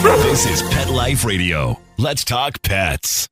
This is Pet Life Radio. Let's talk pets.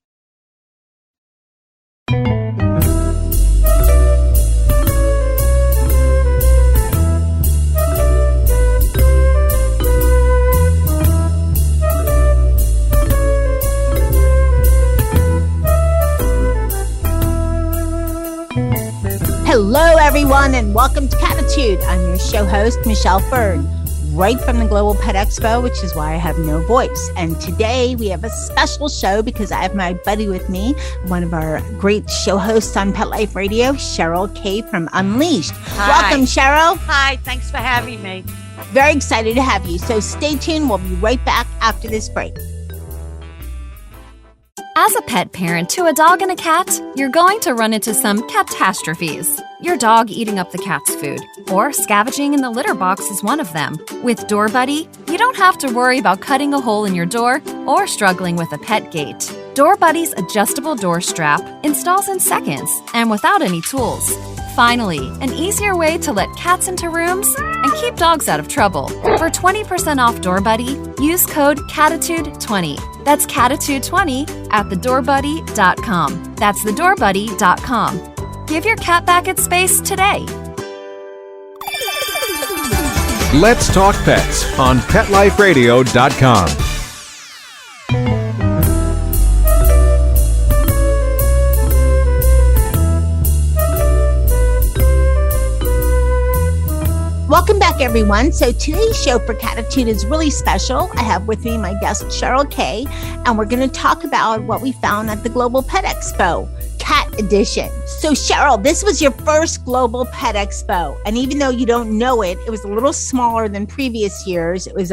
Hello, everyone, and welcome to Cattitude. I'm your show host, Michelle Fern, right from the Global Pet Expo, which is why I have no voice. And today we have a special show because I have my buddy with me, one of our great show hosts on Pet Life Radio, Cheryl Kaye from Unleashed. Hi. Welcome, Cheryl. Hi, thanks for having me. Very excited to have you. So stay tuned. We'll be right back after this break. As a pet parent to a dog and a cat, you're going to run into some catastrophes. Your dog eating up the cat's food, or scavenging in the litter box is one of them. With Door Buddy, you don't have to worry about cutting a hole in your door or struggling with a pet gate. Door Buddy's adjustable door strap installs in seconds and without any tools. Finally, an easier way to let cats into rooms and keep dogs out of trouble. For 20% off Door Buddy, use code Cattitude20. That's Cattitude20 at thedoorbuddy.com. That's thedoorbuddy.com. Give your cat back its space today. Let's Talk Pets on PetLifeRadio.com. Welcome back, everyone. So today's show for Cattitude is really special. I have with me my guest, Cheryl Kaye, and we're going to talk about what we found at the Global Pet Expo, Cat Edition. So Cheryl, this was your first Global Pet Expo. And even though you don't know it, it was a little smaller than previous years. It was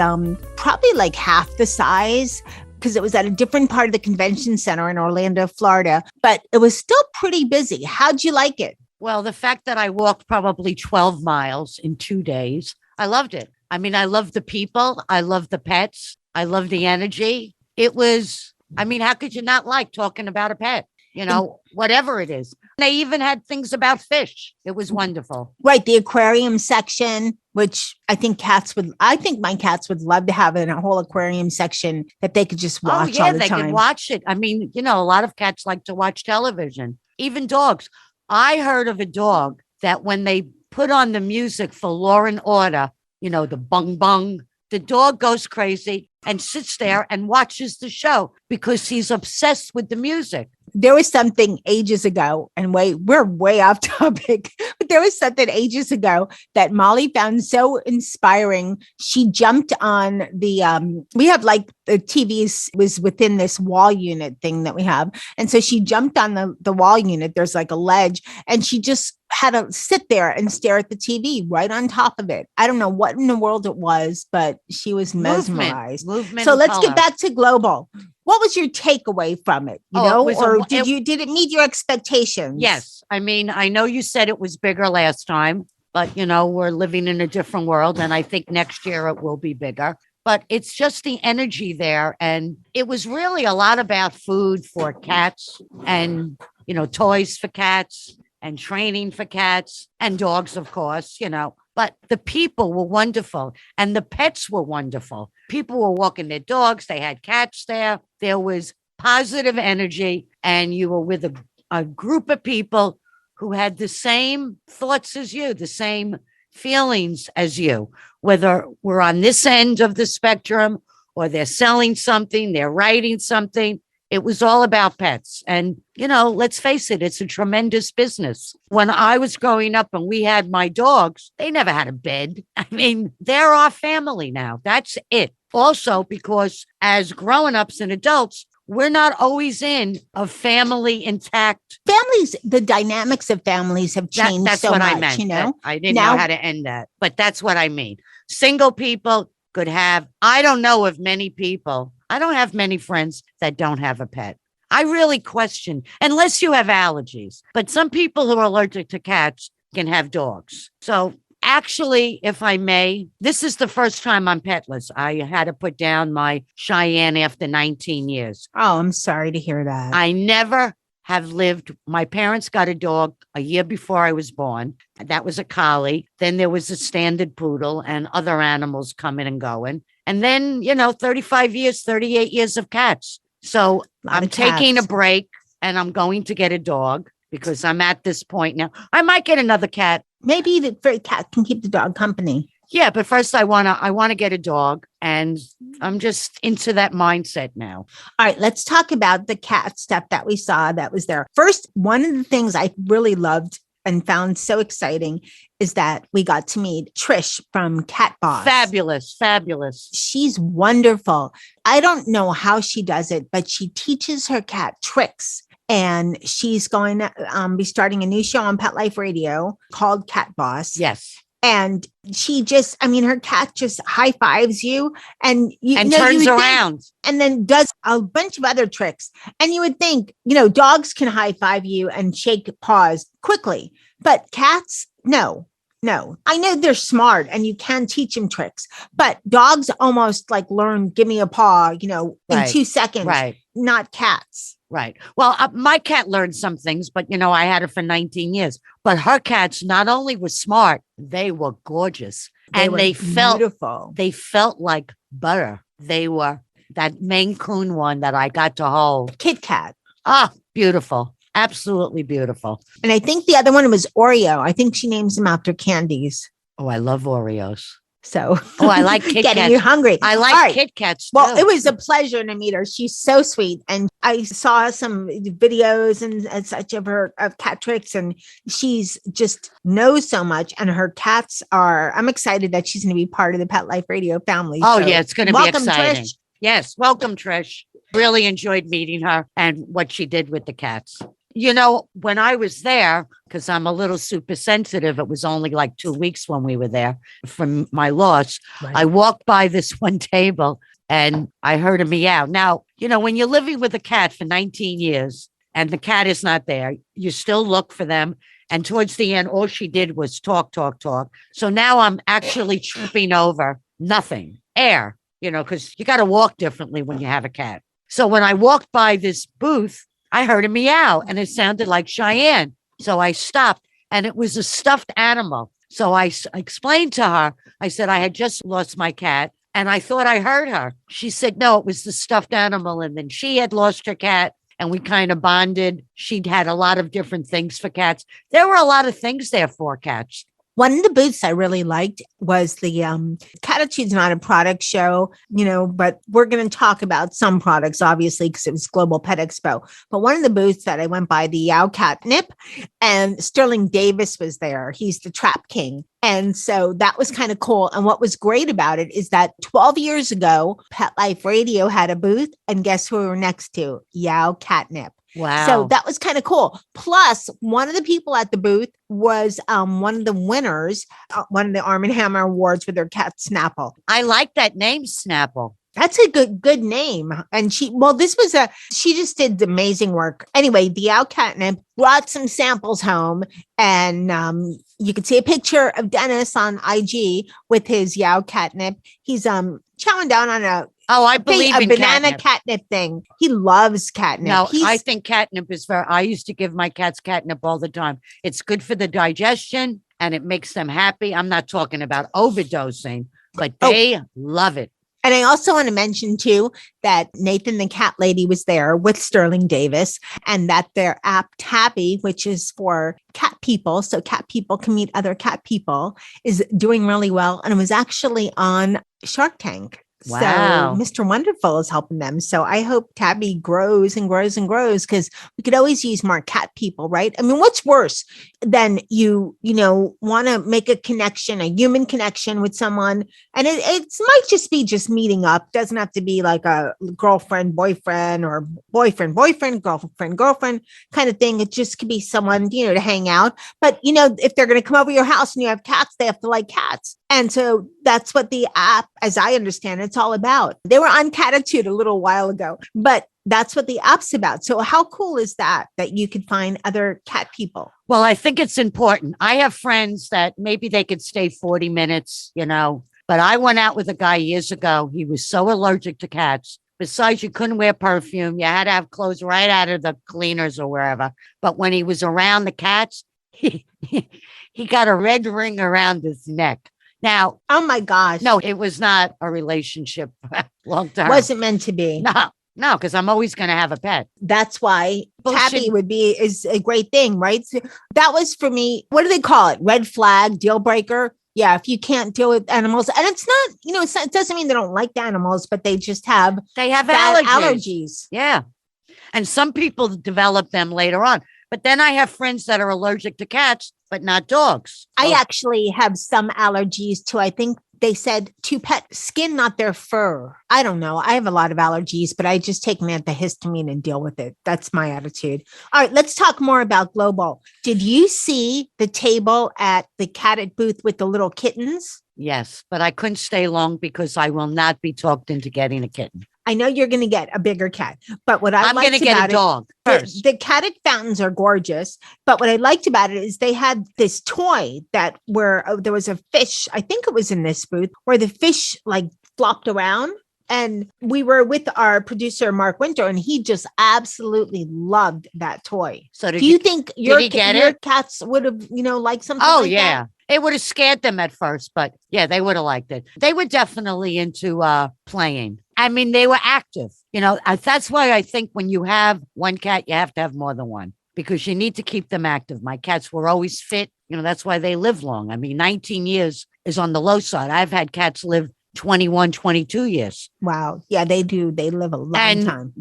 probably like half the size because it was at a different part of the convention center in Orlando, Florida. But it was still pretty busy. How'd you like it? Well, the fact that I walked probably 12 miles in 2 days, I loved it. I mean, I love the people. I love the pets. I love the energy. It was, I mean, how could you not like talking about a pet? You know, whatever it is. They even had things about fish. It was wonderful. Right. The aquarium section, which I think my cats would love to have in a whole aquarium section that they could just watch all the time. They could watch it. I mean, you know, a lot of cats like to watch television, even dogs. I heard of a dog that when they put on the music for Law and Order, you know, the bung bung, the dog goes crazy and sits there and watches the show because he's obsessed with the music. There was something ages ago, and we're way off topic, but there was something ages ago that Molly found so inspiring. She jumped on we have like the TV was within this wall unit thing that we have. And so she jumped on the wall unit. There's like a ledge, and she just had to sit there and stare at the TV right on top of it. I don't know what in the world it was, but she was mesmerized. Movement so let's color. get back to Global. What was your takeaway from it? Did it meet your expectations? Yes. I mean, I know you said it was bigger last time, but you know, we're living in a different world. And I think next year it will be bigger, but it's just the energy there. And it was really a lot about food for cats and, you know, toys for cats and training for cats and dogs, of course, you know. But the people were wonderful and the pets were wonderful. People were walking their dogs. They had cats there. There was positive energy, and you were with a group of people who had the same thoughts as you, the same feelings as you, whether we're on this end of the spectrum or they're selling something, they're writing something. It was all about pets. And, you know, let's face it, it's a tremendous business. When I was growing up and we had my dogs, they never had a bed. I mean, they're our family now. That's it. Also, because as grown-ups and adults, we're not always in a family intact. Families, the dynamics of families have changed that's so what much, I meant. you know? I didn't know how to end that, but that's what I mean. Single people could have, I don't know of many people. I don't have many friends that don't have a pet. I really question, unless you have allergies, but some people who are allergic to cats can have dogs. So actually, if I may, this is the first time I'm petless. I had to put down my Cheyenne after 19 years. Oh, I'm sorry to hear that. I never have lived. My parents got a dog a year before I was born. That was a collie. Then there was a standard poodle and other animals coming and going. And then, 35 years, 38 years of cats. So I'm taking a break and I'm going to get a dog because I'm at this point now. I might get another cat. Maybe the cat can keep the dog company. Yeah, but first I wanna get a dog, and I'm just into that mindset now. All right, let's talk about the cat stuff that we saw that was there. First, one of the things I really loved and found so exciting is that we got to meet Trish from Cat Boss. Fabulous. She's wonderful. I don't know how she does it, but she teaches her cat tricks. And she's going to be starting a new show on Pet Life Radio called Cat Boss. Yes. And she just, her cat just high fives you and turns around and then does a bunch of other tricks. And you would think, dogs can high five you and shake paws quickly, but cats, no. I know they're smart and you can teach them tricks, but dogs almost like learn, give me a paw, in 2 seconds, right? Not cats. Right. Well, my cat learned some things, but I had her for 19 years. But her cats not only were smart, they were gorgeous. They felt beautiful. They felt like butter. They were that Maine Coon one that I got to hold. Kit Kat. Ah, beautiful. Absolutely beautiful. And I think the other one was Oreo. I think she names them after candies. Oh, I love Oreos. So, I like Kit Kats. Getting you hungry. I like Kit Kats too. Well, it was a pleasure to meet her. She's so sweet. And I saw some videos and such of cat tricks, and she's just knows so much. And her cats I'm excited that she's going to be part of the Pet Life Radio family. Oh, yeah, it's going to be exciting. Trish. Yes. Welcome, Trish. Really enjoyed meeting her and what she did with the cats. When I was there, because I'm a little super sensitive, it was only like 2 weeks when we were there from my loss. Right. I walked by this one table and I heard a meow. Now, when you're living with a cat for 19 years and the cat is not there, you still look for them. And towards the end, all she did was talk. So now I'm actually tripping over nothing, air, because you got to walk differently when you have a cat. So when I walked by this booth, I heard a meow and it sounded like Cheyenne. So I stopped and it was a stuffed animal. So I explained to her, I said, I had just lost my cat and I thought I heard her. She said, no, it was the stuffed animal. And then she had lost her cat and we kind of bonded. She'd had a lot of different things for cats. There were a lot of things there for cats. One of the booths I really liked was the Cattitude's not a product show, but we're going to talk about some products, obviously, because it was Global Pet Expo. But one of the booths that I went by, the Yow Catnip, and Sterling Davis was there. He's the trap king. And so that was kind of cool. And what was great about it is that 12 years ago, Pet Life Radio had a booth. And guess who we were next to? Yow Catnip. Wow. So that was kind of cool. Plus, one of the people at the booth was one of the winners, one of the Arm & Hammer Awards with their cat Snapple. I like that name, Snapple. That's a good name. And she just did amazing work. Anyway, the Yow Catnip brought some samples home and you can see a picture of Dennis on IG with his Yow Catnip. He's chowing down on a banana catnip thing. He loves catnip. No, I think catnip is I used to give my cats catnip all the time. It's good for the digestion and it makes them happy. I'm not talking about overdosing, but they love it. And I also want to mention, too, that Nathan the Cat Lady was there with Sterling Davis and that their app Tabby, which is for cat people, so cat people can meet other cat people, is doing really well. And it was actually on Shark Tank. Wow. So Mr. Wonderful is helping them. So I hope Tabby grows and grows and grows because we could always use more cat people, right? I mean, what's worse than you want to make a connection, a human connection with someone. And it might just be meeting up. Doesn't have to be like a girlfriend, boyfriend or boyfriend, girlfriend kind of thing. It just could be someone, to hang out. But, if they're going to come over your house and you have cats, they have to like cats. And so that's what the app, as I understand it, it's all about. They were on Cattitude a little while ago, but that's what the app's about. So how cool is that you could find other cat people? Well, I think it's important. I have friends that maybe they could stay 40 minutes, but I went out with a guy years ago. He was so allergic to cats Besides, you couldn't wear perfume. You had to have clothes right out of the cleaners or wherever. But when he was around the cats, he got a red ring around his neck. Now, Oh my gosh. no, it was not a relationship long term. Wasn't meant to be. No, because I'm always going to have a pet. That's why Bullshit. tabby is a great thing, right? So that was for me. What do they call it? Red flag, deal breaker. Yeah, if you can't deal with animals, and it's not, it doesn't mean they don't like the animals, but they just have Allergies. allergies. Yeah. And some people develop them later on. But then I have friends that are allergic to cats, but not dogs. I actually have some allergies too. I think they said to pet skin, not their fur. I don't know. I have a lot of allergies, but I just take an antihistamine and deal with it. That's my attitude. All right, let's talk more about Global. Did you see the table at the Cat booth with the little kittens? Yes, but I couldn't stay long because I will not be talked into getting a kitten. I know you're going to get a bigger cat, but what I'm going to get a dog first. The Catted fountains are gorgeous, but what I liked about it is they had this toy that where there was a fish. I think it was in this booth where the fish like flopped around. And we were with our producer, Mark Winter, and he just absolutely loved that toy. So do you think your it? Cats would have, liked something Oh, like yeah. that? It would have scared them at first, but yeah, they would have liked it. They were definitely into playing. I mean, they were active. That's why I think when you have one cat, you have to have more than one because you need to keep them active. My cats were always fit. That's why they live long. I mean, 19 years is on the low side. I've had cats live 21, 22 years. Wow. Yeah, they do. They live a long time.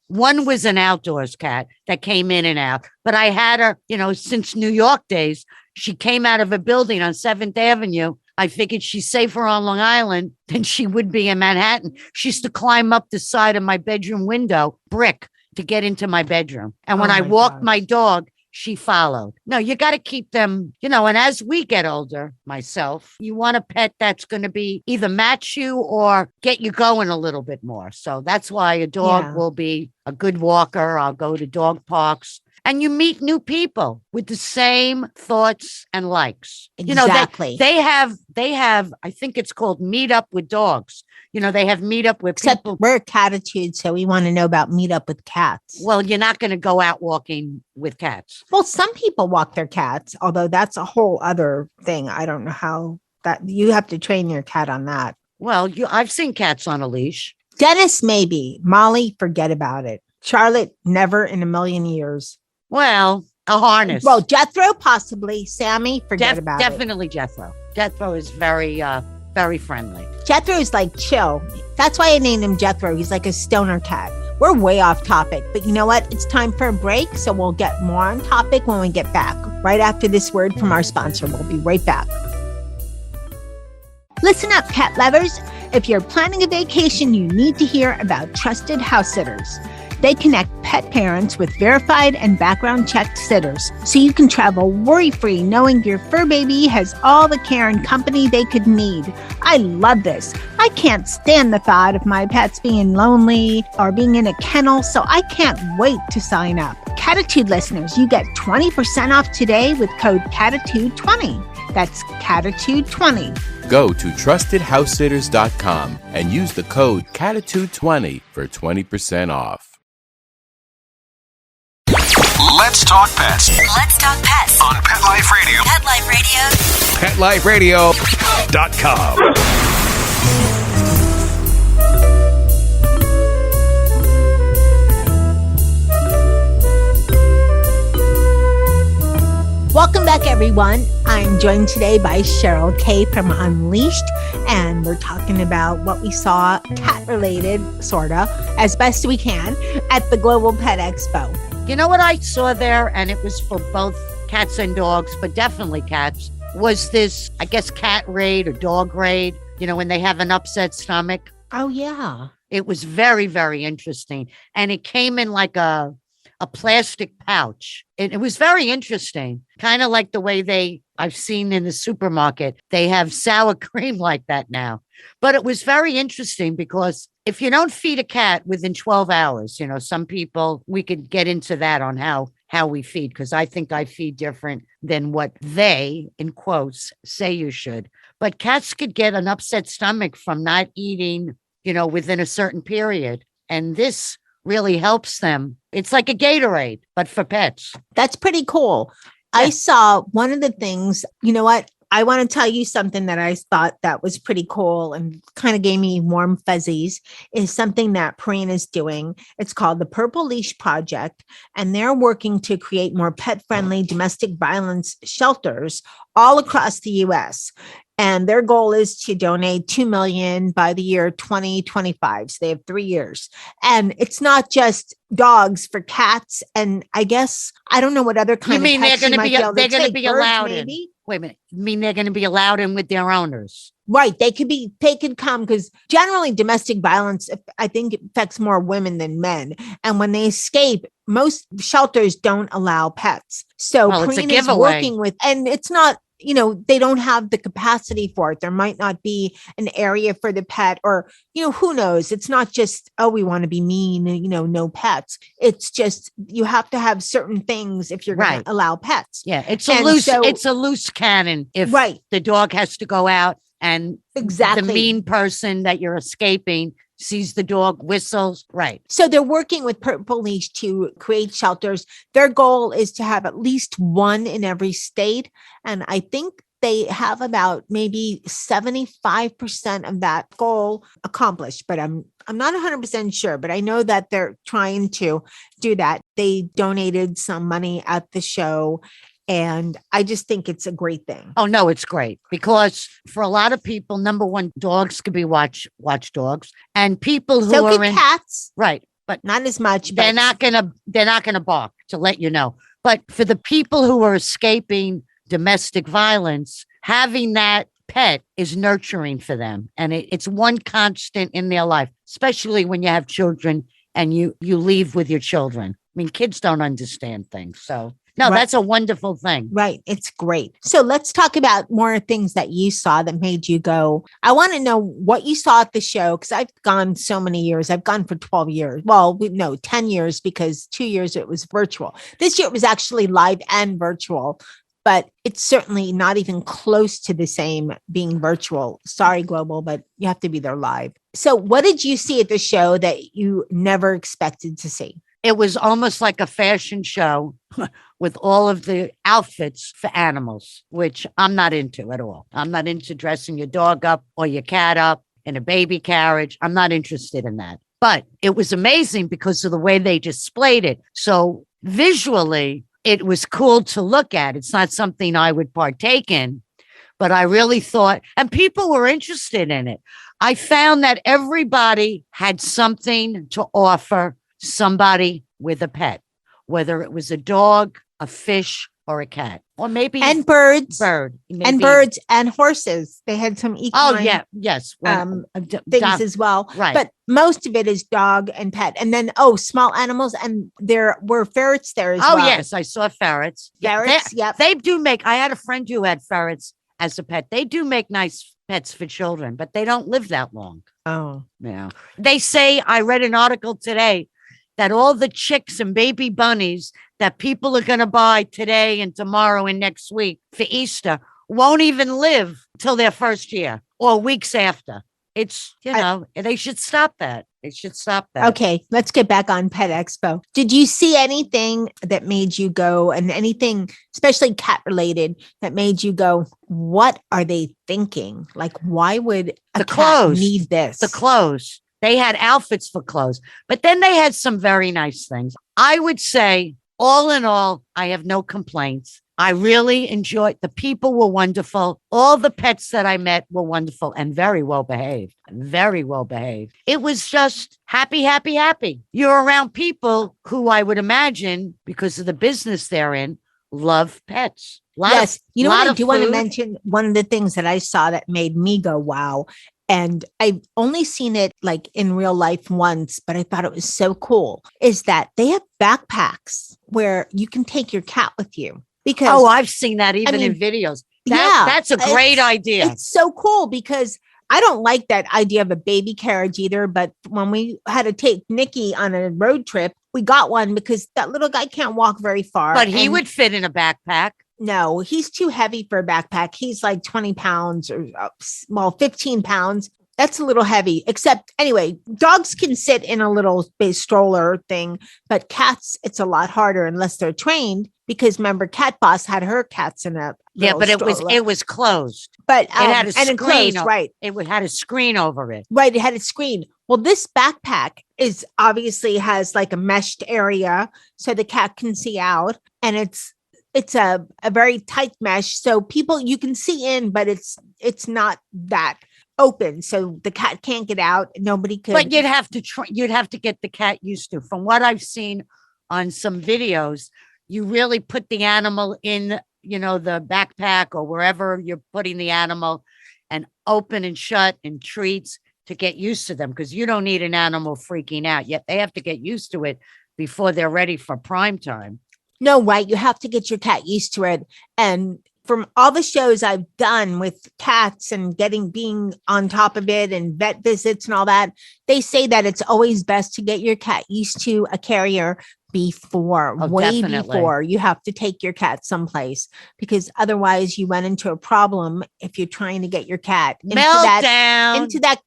One was an outdoors cat that came in and out, but I had her, since New York days. She came out of a building on 7th Avenue. I figured she's safer on Long Island than she would be in Manhattan. She used to climb up the side of my bedroom window, brick, to get into my bedroom. And when I walked my dog, she followed. No, you got to keep them, and as we get older, myself, you want a pet that's going to be either match you or get you going a little bit more. So that's why a dog will be a good walker. I'll go to dog parks. And you meet new people with the same thoughts and likes. Exactly. They have, I think it's called Meet Up with Dogs. They have Meet Up with Except people. We're Cattitude, so we want to know about Meet Up with Cats. Well, you're not going to go out walking with cats. Well, some people walk their cats, although that's a whole other thing. I don't know how that you have to train your cat on that. Well, I've seen cats on a leash. Dennis, maybe. Molly, forget about it. Charlotte, never in a million years. Well, a harness. Well, Jethro, possibly. Sammy, forget about it. Definitely Jethro. Jethro is very, very friendly. Jethro is like chill. That's why I named him Jethro. He's like a stoner cat. We're way off topic, but you know what? It's time for a break, so we'll get more on topic when we get back. Right after this word from our sponsor. We'll be right back. Listen up, cat lovers. If you're planning a vacation, you need to hear about trusted house sitters. They connect pet parents with verified and background checked sitters, so you can travel worry-free knowing your fur baby has all the care and company they could need. I love this. I can't stand the thought of my pets being lonely or being in a kennel, so I can't wait to sign up. Cattitude listeners, you get 20% off today with code Cattitude20. That's Cattitude20. Go to TrustedHouseSitters.com and use the code Cattitude20 for 20% off. Let's talk pets Let's talk pets on Pet Life Radio. Pet Life Radio. PetLifeRadio.com. Welcome back, everyone. I'm joined today by Cheryl Kaye from Unleashed, and we're talking about what we saw cat-related, sort of, as best we can, at the Global Pet Expo. You know what I saw there, and it was for both cats and dogs, but definitely cats, was this, I guess, cat raid or dog raid, when they have an upset stomach. Oh, yeah. It was very, very interesting. And it came in like a plastic pouch. It was very interesting, kind of like the way I've seen in the supermarket. They have sour cream like that now. But it was very interesting because if you don't feed a cat within 12 hours, some people, we could get into that on how we feed, because I think I feed different than what they, in quotes, say you should. But cats could get an upset stomach from not eating, within a certain period. And this really helps them. It's like a Gatorade, but for pets. That's pretty cool. Yeah. I saw one of the things, you know what? I want to tell you something that I thought that was pretty cool and kind of gave me warm fuzzies is something that Preen is doing. It's called the Purple Leash Project, and they're working to create more pet-friendly domestic violence shelters all across the U.S. And their goal is to donate 2 million by the year 2025. So they have 3 years. And it's not just dogs for cats. And I guess, I don't know what other kind You mean of pets they're going to be birds, allowed in? maybe? Wait a minute. You mean they're going to be allowed in with their owners? Right. They could come because generally domestic violence, I think it affects more women than men. And when they escape, most shelters don't allow pets. So Well, it's a Preen is giveaway. working with, and it's not, they don't have the capacity for it. There might not be an area for the pet or, who knows? It's not just, oh, we want to be mean, no pets. It's just, you have to have certain things if you're going Right. to allow pets. Yeah, it's And a loose cannon if Right. the dog has to go out and Exactly. the mean person that you're escaping sees the dog, whistles. Right. So they're working with Purple Leash to create shelters. Their goal is to have at least one in every state. And I think they have about maybe 75% of that goal accomplished, but I'm not 100% sure, but I know that they're trying to do that. They donated some money at the show. And I just think it's a great thing. Oh, no, it's great because for a lot of people, number one, dogs could be watch dogs and people who So are could in cats, right. But not as much. they're But not gonna bark, to let you know. But for the people who are escaping domestic violence, having that pet is nurturing for them. And it's one constant in their life, especially when you have children and you leave with your children. I mean, kids don't understand things. So no, Right. that's a wonderful thing. Right. It's great. So let's talk about more things that you saw that made you go. I want to know what you saw at the show because I've gone so many years. I've gone for 12 years. Well, 10 years because 2 years it was virtual. This year it was actually live and virtual, but it's certainly not even close to the same being virtual. Sorry, Global, but you have to be there live. So what did you see at the show that you never expected to see? It was almost like a fashion show with all of the outfits for animals, which I'm not into at all. I'm not into dressing your dog up or your cat up in a baby carriage. I'm not interested in that. But it was amazing because of the way they displayed it. So visually, it was cool to look at. It's not something I would partake in, but I really thought, and people were interested in it. I found that everybody had something to offer somebody with a pet, whether it was a dog, a fish, or a cat, or maybe And birds. bird, And maybe- birds and horses. They had some equine Oh yeah, yes. things as well. right. But most of it is dog and pet. And then, small animals. And there were ferrets there as well. Oh yes, I saw ferrets. Yeah, Ferrets, yep. They do make. I had a friend who had ferrets as a pet. They do make nice pets for children, but they don't live that long. Oh. Yeah. They say, I read an article today that all the chicks and baby bunnies that people are going to buy today and tomorrow and next week for Easter won't even live till their first year or weeks after. It's, they should stop that. They should stop that. Okay, let's get back on Pet Expo. Did you see anything that made you go, and anything, especially cat related, that made you go, what are they thinking? Like, why would a The cat clothes. need this? The clothes. They had outfits for clothes, but then they had some very nice things. I would say, all in all, I have no complaints. I really enjoyed. The people were wonderful. All the pets that I met were wonderful and very well behaved. Very well behaved. It was just happy, happy, happy. You're around people who I would imagine, because of the business they're in, love pets. Yes. You know what? I of do want to food. mention one of the things that I saw that made me go, wow. And I've only seen it like in real life once, but I thought it was so cool, is that they have backpacks where you can take your cat with you. Because Oh, I've seen that even in mean, videos. yeah, That's a great it's- idea. It's so cool because I don't like that idea of a baby carriage either. But when we had to take Nikki on a road trip, we got one because that little guy can't walk very far. But he and- would fit in a backpack. No, he's too heavy for a backpack. He's like 20 pounds or 15 pounds. That's a little heavy, except anyway, dogs can sit in a little stroller thing, but cats, it's a lot harder unless they're trained, because remember, Cat Boss had her cats in a but stroller. it was closed. But It had a and screen, enclosed, right? It had a screen over it. Right, it had a screen. Well, this backpack is obviously has like a meshed area so the cat can see out, and it's a very tight mesh, so you can see in, but it's not that open, so the cat can't get out. Nobody could. But you'd have to get the cat used to. From what I've seen on some videos, you really put the animal in, the backpack or wherever you're putting the animal, and open and shut and treats to get used to them, because you don't need an animal freaking out. Yet they have to get used to it before they're ready for prime time. No, right. You have to get your cat used to it. And from all the shows I've done with cats and being on top of it and vet visits and all that, they say that it's always best to get your cat used to a carrier way before you have to take your cat someplace, because otherwise you run into a problem if you're trying to get your cat into that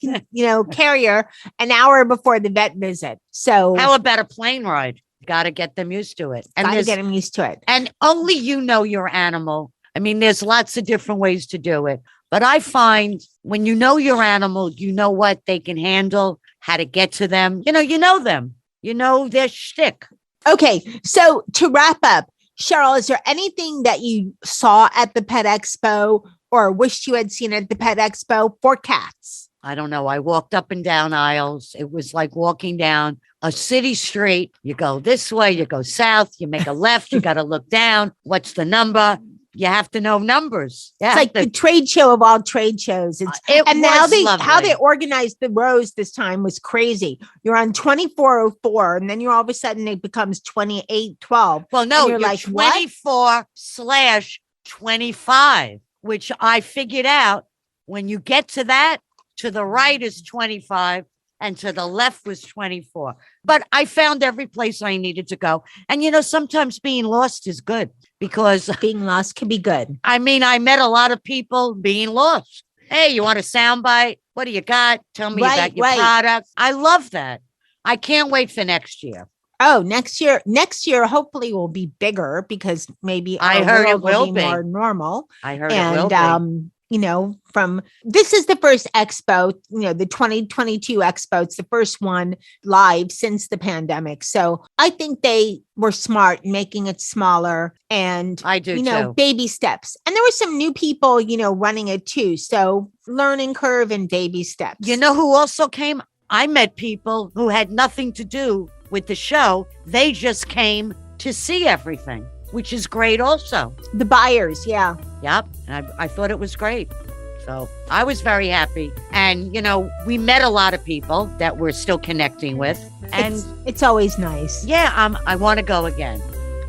carrier an hour before the vet visit. So how about a plane ride? Got to get them used to it. And got to get them used to it. And only your animal. I mean, there's lots of different ways to do it. But I find when you know your animal, you know what they can handle, how to get to them. You know them. You know their shtick. Okay, so to wrap up, Cheryl, is there anything that you saw at the Pet Expo or wished you had seen at the Pet Expo for cats? I don't know. I walked up and down aisles. It was like walking down a city street. You go this way, you go south, you make a left, you got to look down. What's the number? You have to know numbers. It's like the trade show of all trade shows. Now how they organized the rows this time was crazy. You're on 2404, and then all of a sudden it becomes 2812. Well, no, you're like 24/25, which I figured out when you get to that, to the right is 25 and to the left was 24. But I found every place I needed to go. And, sometimes being lost is good, because being lost can be good. I mean, I met a lot of people being lost. Hey, you want a soundbite? What do you got? Tell me about your product. I love that. I can't wait for next year. Oh, next year, hopefully will be bigger, because maybe I heard it will be more normal. I heard it will be. This is the first expo, the 2022 expo. It's the first one live since the pandemic. So I think they were smart in making it smaller, and I do too. Baby steps. And there were some new people, running it too. So learning curve and baby steps. You know who also came? I met people who had nothing to do with the show. They just came to see everything, which is great also. The buyers, yeah. Yep. And I thought it was great. So I was very happy. And, we met a lot of people that we're still connecting with. And it's always nice. Yeah, I want to go again.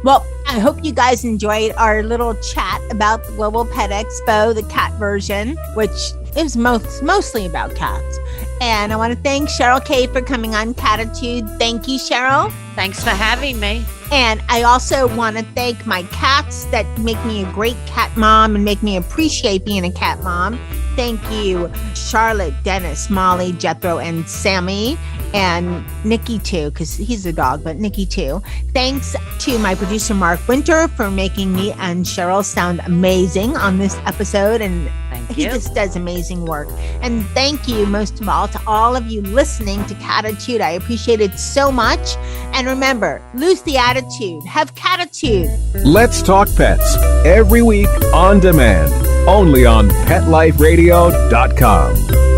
Well, I hope you guys enjoyed our little chat about the Global Pet Expo, the cat version, which is mostly about cats. And I want to thank Cheryl Kaye for coming on Cattitude. Thank you, Cheryl. Thanks for having me. And I also want to thank my cats that make me a great cat mom and make me appreciate being a cat mom. Thank you, Charlotte, Dennis, Molly, Jethro, and Sammy, and Nikki too, because he's a dog, but Nikki too. Thanks to my producer, Mark Winter, for making me and Cheryl sound amazing on this episode. And he just does amazing work. And thank you most of all to all of you listening to Cattitude. I appreciate it so much. And remember, lose the attitude, have Cattitude. Let's Talk Pets, every week on demand, only on PetLifeRadio.com.